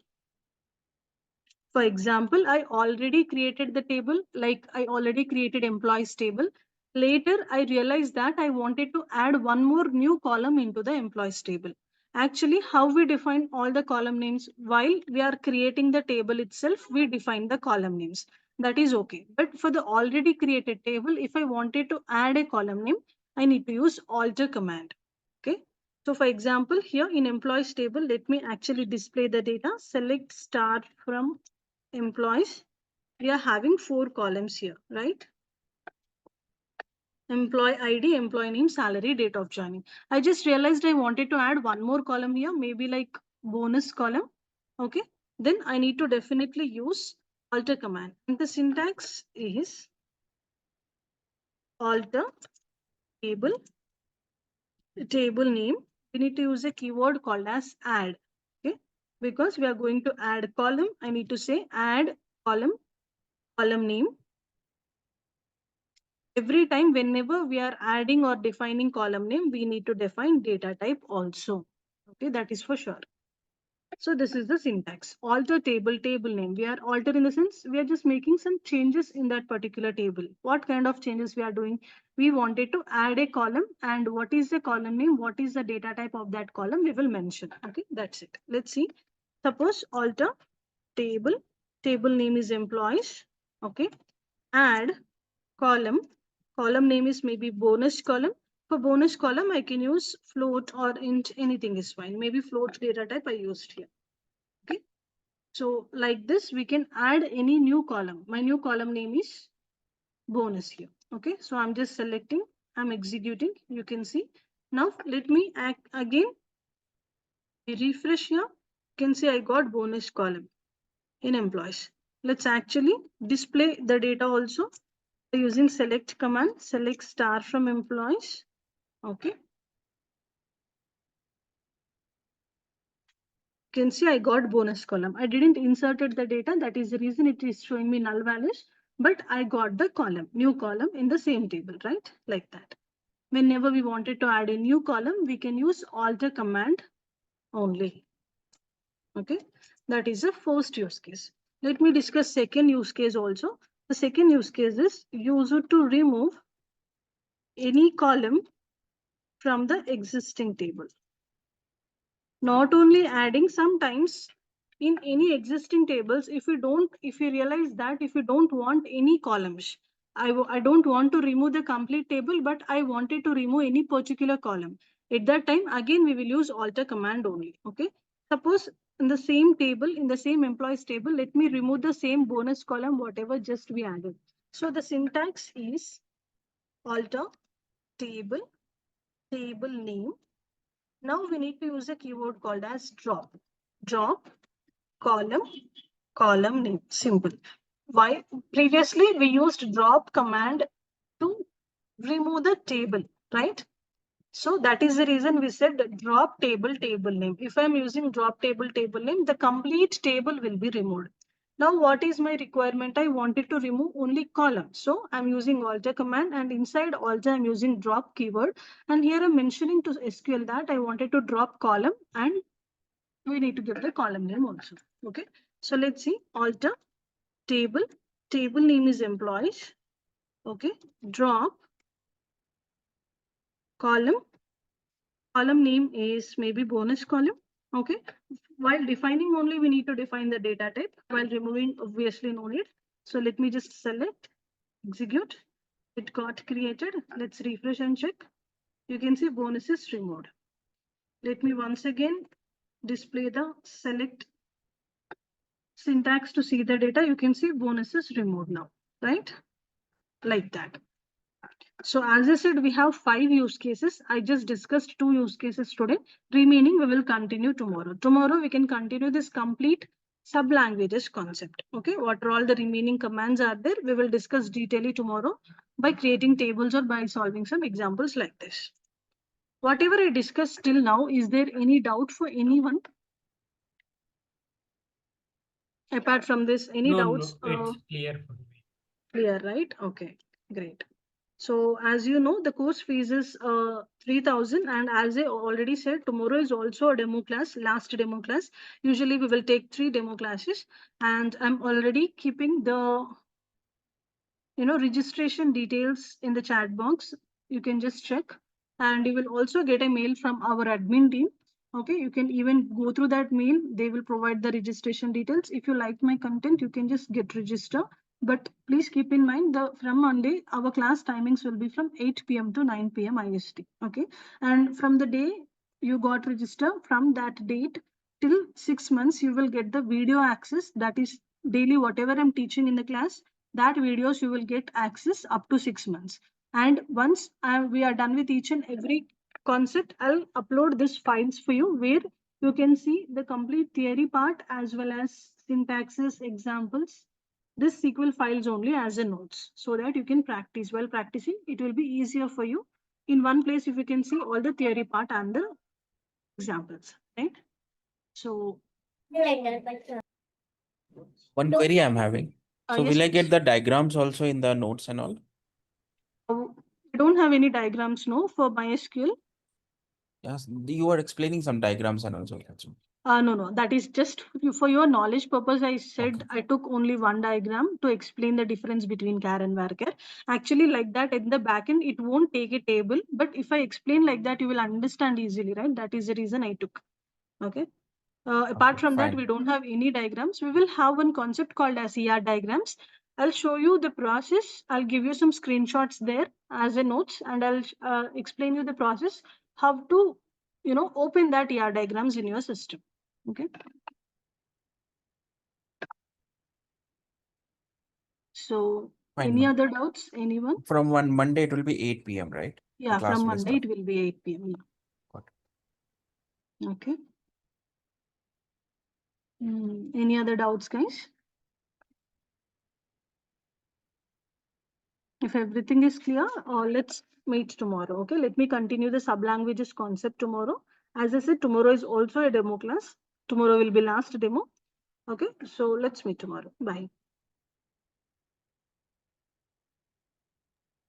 For example, I already created the table, like I already created employees table. Later, I realized that I wanted to add one more new column into the employees table. Actually, how we define all the column names while we are creating the table itself, we define the column names. That is okay. But for the already created table, if I wanted to add a column name, I need to use alter command. Okay. So for example, here in employees table, let me actually display the data. Select star from employees. We are having 4 columns here, right? Employee ID, employee name, salary, date of joining. I just realized I wanted to add one more column here, maybe like bonus column. Okay. Then I need to definitely use alter command. And the syntax is alter table name. We need to use a keyword called as add. Okay. Because we are going to add column, I need to say add column name. Every time whenever we are adding or defining column name, we need to define data type also. Okay, that is for sure. So this is the syntax. Alter table, table name. We are alter in the sense we are just making some changes in that particular table. What kind of changes we are doing? We wanted to add a column, and what is the column name? What is the data type of that column? We will mention. Okay, that's it. Let's see. Suppose alter table, table name is employees. Okay, add column, column name is maybe bonus column. For bonus column, I can use float or int, anything is fine. Maybe float data type I used here. Okay. So like this, we can add any new column. My new column name is bonus here. Okay. So I'm just selecting, I'm executing. You can see. Now let me act again. Refresh here. You can see I got bonus column in employees. Let's actually display the data also using select command, select star from employees. Okay. You can see I got bonus column. I didn't inserted the data. That is the reason it is showing me null values, but I got the column, new column in the same table, right? Like that. Whenever we wanted to add a new column, we can use alter command only. Okay. That is the first use case. Let me discuss second use case also. The second use case is use it to remove any column from the existing table. Not only adding, sometimes in any existing tables, if you realize that if you don't want any columns, I don't want to remove the complete table, but I wanted to remove any particular column. At that time, again, we will use alter command only. Okay. Suppose in the same table, in the same employees table, let me remove the same bonus column, whatever just we added. So the syntax is alter table, table name. Now we need to use a keyword called as drop. Drop column, column name. Simple. Why? Previously we used drop command to remove the table, right? So that is the reason we said drop table, table name. If I'm using drop table, table name, the complete table will be removed. Now what is my requirement? I wanted to remove only column. So I'm using alter command, and inside alter I'm using drop keyword. And here I'm mentioning to SQL that I wanted to drop column, and we need to give the column name also. Okay. So let's see, alter table, table name is employees. Okay. Drop column, column name is maybe bonus column. Okay. While defining only, we need to define the data type. While removing, obviously no need. So let me just select, execute. It got created. Let's refresh and check. You can see bonus is removed. Let me once again display the select syntax to see the data. You can see bonus is removed now, right? Like that. So as I said, we have 5 use cases. I just discussed 2 use cases today. Remaining we will continue tomorrow. Tomorrow we can continue this complete sub-languages concept. Okay, what are all the remaining commands are there? We will discuss detailedly tomorrow by creating tables or by solving some examples like this. Whatever I discussed till now, is there any doubt for anyone? Apart from this, any doubts? No, it's clear for me. Clear, right? Okay, great. So as you know, the course fees is 3,000, and as I already said, tomorrow is also a demo class, last demo class. Usually we will take 3 demo classes, and I'm already keeping the registration details in the chat box. You can just check, and you will also get a mail from our admin team. Okay, you can even go through that mail. They will provide the registration details. If you like my content, you can just get registered. But please keep in mind, from Monday, our class timings will be from 8 p.m. to 9 p.m. IST. Okay, and from the day you got registered, from that date till 6 months, you will get the video access. That is daily whatever I'm teaching in the class, that videos you will get access up to 6 months. And once we are done with each and every concept, I'll upload these files for you where you can see the complete theory part as well as syntaxes, examples, this SQL files only as a notes, so that you can practice. While practicing, it will be easier for you. In one place, if you can see all the theory part and the examples, right? So One query I'm having. So yes, will I please. get the diagrams also in the notes and all? I don't have any diagrams, no, for MySQL. Yes, you were explaining some diagrams and also. That's all. No, that is just for your knowledge purpose. I said Okay. I took only one diagram to explain the difference between char and varchar. Actually, like that in the backend, it won't take a table. But if I explain like that, you will understand easily, right? That is the reason I took. Okay. Apart Okay, from that, fine. we don't have any diagrams. We will have one concept called as ER diagrams. I'll show you the process. I'll give you some screenshots there as a notes, and I'll explain you the process how to, open that ER diagrams in your system. Okay. So, Fine, any ma'am. other doubts? Anyone? From one Monday, it will be 8 p.m., right? The Yeah, class from will Monday start. it will be 8 p.m. Got Yeah. Okay. Any other doubts, guys? If everything is clear, let's meet tomorrow. Okay, let me continue the sublanguages concept tomorrow. As I said, tomorrow is also a demo class. Tomorrow will be last demo. Okay, so let's meet tomorrow. Bye.